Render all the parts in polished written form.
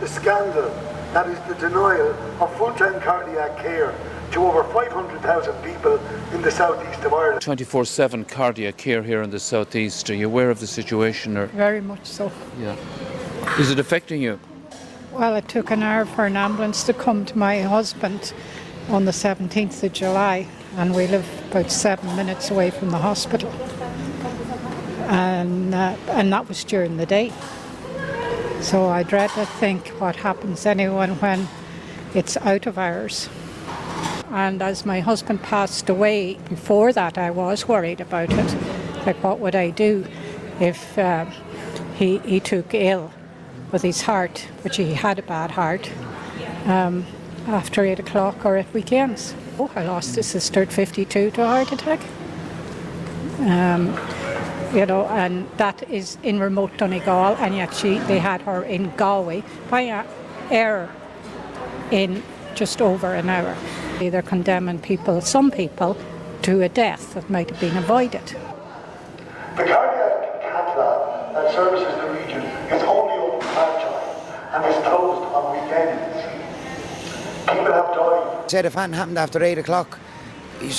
scandal that is the denial of full-time cardiac care to over 500,000 people in the southeast of Ireland. 24/7 cardiac care here in the southeast. Are you aware of the situation? Or? Very much so. Yeah. Is it affecting you? Well, it took an hour for an ambulance to come to my husband on the 17th of July, and we live about 7 minutes away from the hospital. And that was during the day. So I dread to think what happens to anyone when it's out of hours. And as my husband passed away, before that I was worried about it. Like, what would I do if he took ill with his heart, which he had a bad heart, after 8 o'clock or at weekends. I lost a sister at 52 to a heart attack. And that is in remote Donegal, and yet they had her in Galway by error in just over an hour. They're condemning some people, to a death that might have been avoided. The cardiac cath lab that services the region is only open part-time and is closed on weekends. People have died. Said if anything happened after 8 o'clock,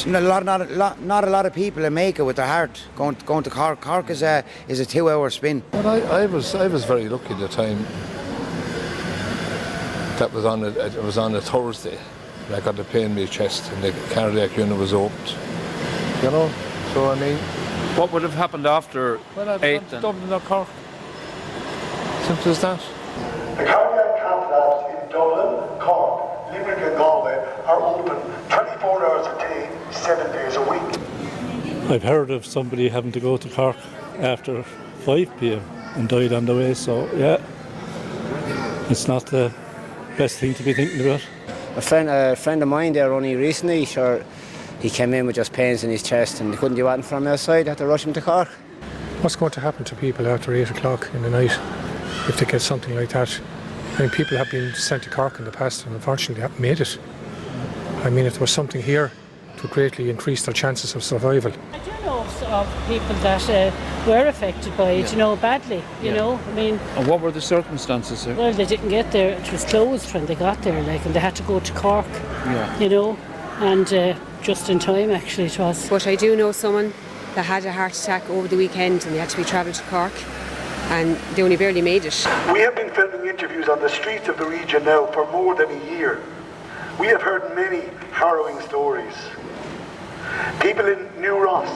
not a lot of people make it with their heart going to Cork. Cork is a 2-hour spin. Well, I was very lucky the time that it was on a Thursday. I got the pain in my chest and the cardiac unit was opened. You know, so I mean, What would have happened after 8 then? Dublin or Cork. Simple as that. The cardiac cath labs in Dublin, Cork, Limerick and Galway are open 24 hours a day, 7 days a week. I've heard of somebody having to go to Cork after 5 p.m. and died on the way, so yeah, it's not the best thing to be thinking about. A friend of mine there only recently, he came in with just pains in his chest and they couldn't do anything from outside, had to rush him to Cork. What's going to happen to people after 8 o'clock in the night if they get something like that? I mean, people have been sent to Cork in the past and unfortunately haven't made it. I mean, if there was something here, it would greatly increase their chances of survival. I do know of people that were affected by it, badly, you know. I mean, And what were the circumstances, sir? well, they didn't get there. It was closed when they got there, and they had to go to Cork, and just in time, actually, it was. But I do know someone that had a heart attack over the weekend and they had to be travelled to Cork, and they only barely made it. We have been filming interviews on the streets of the region now for more than a year. We have heard many harrowing stories. People in New Ross,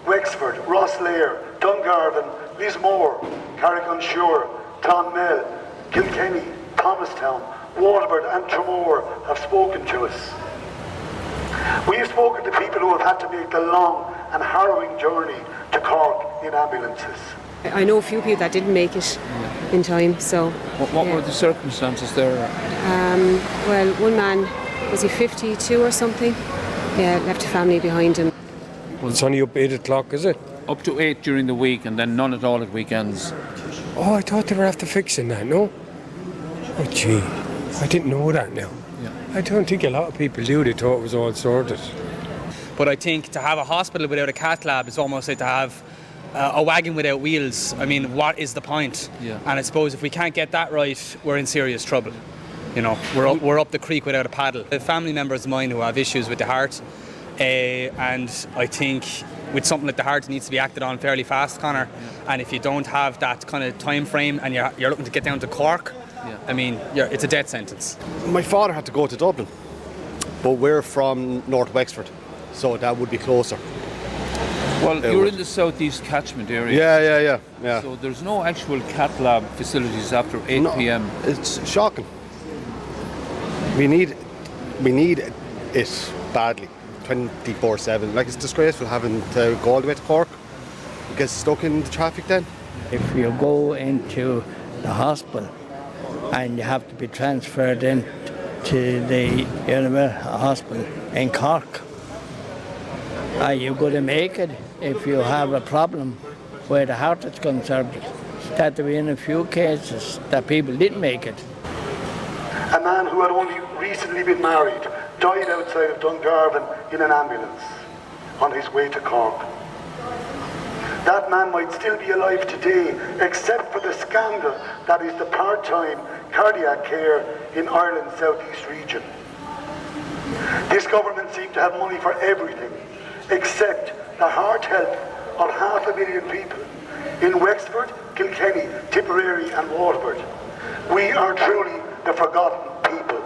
Wexford, Rosslare, Dungarvan, Lismore, Carrick-on-Suir, Clonmel, Kilkenny, Thomastown, Waterford and Tramore have spoken to us. We have spoken to people who have had to make the long and harrowing journey to Cork in ambulances. I know a few people that didn't make it in time, so... What were the circumstances there? Well, one man, was he 52 or something? Yeah, left a family behind him. Well, it's only up 8 o'clock, is it? Up to 8 during the week and then none at all at weekends. Oh, I thought they were after fixing that, no? Oh, gee, I didn't know that now. Yeah. I don't think a lot of people do. They thought it was all sorted. But I think to have a hospital without a cath lab is almost like to have a wagon without wheels. I mean, what is the point? Yeah. And I suppose if we can't get that right, we're in serious trouble. You know, we're up the creek without a paddle. The family members of mine who have issues with the heart, and I think with something like the heart, it needs to be acted on fairly fast, Conor. Yeah. And if you don't have that kind of time frame and you're looking to get down to Cork, I mean, it's a death sentence. My father had to go to Dublin, but we're from North Wexford, so that would be closer. Well, you're in the southeast catchment area. Yeah. So there's no actual cath lab facilities after 8 p.m. It's shocking. We need it badly, 24/7. Like, it's disgraceful having to go all the way to Cork, get stuck in the traffic then. If you go into the hospital and you have to be transferred in to the hospital in Cork, are you going to make it if you have a problem where the heart is concerned? That there been a few cases that people didn't make it. A man who had only recently been married died outside of Dungarvan in an ambulance on his way to Cork. That man might still be alive today, except for the scandal that is the part-time cardiac care in Ireland's southeast region. This government seems to have money for everything except the heart health of 500,000 people in Wexford, Kilkenny, Tipperary and Waterford. We are truly the forgotten people.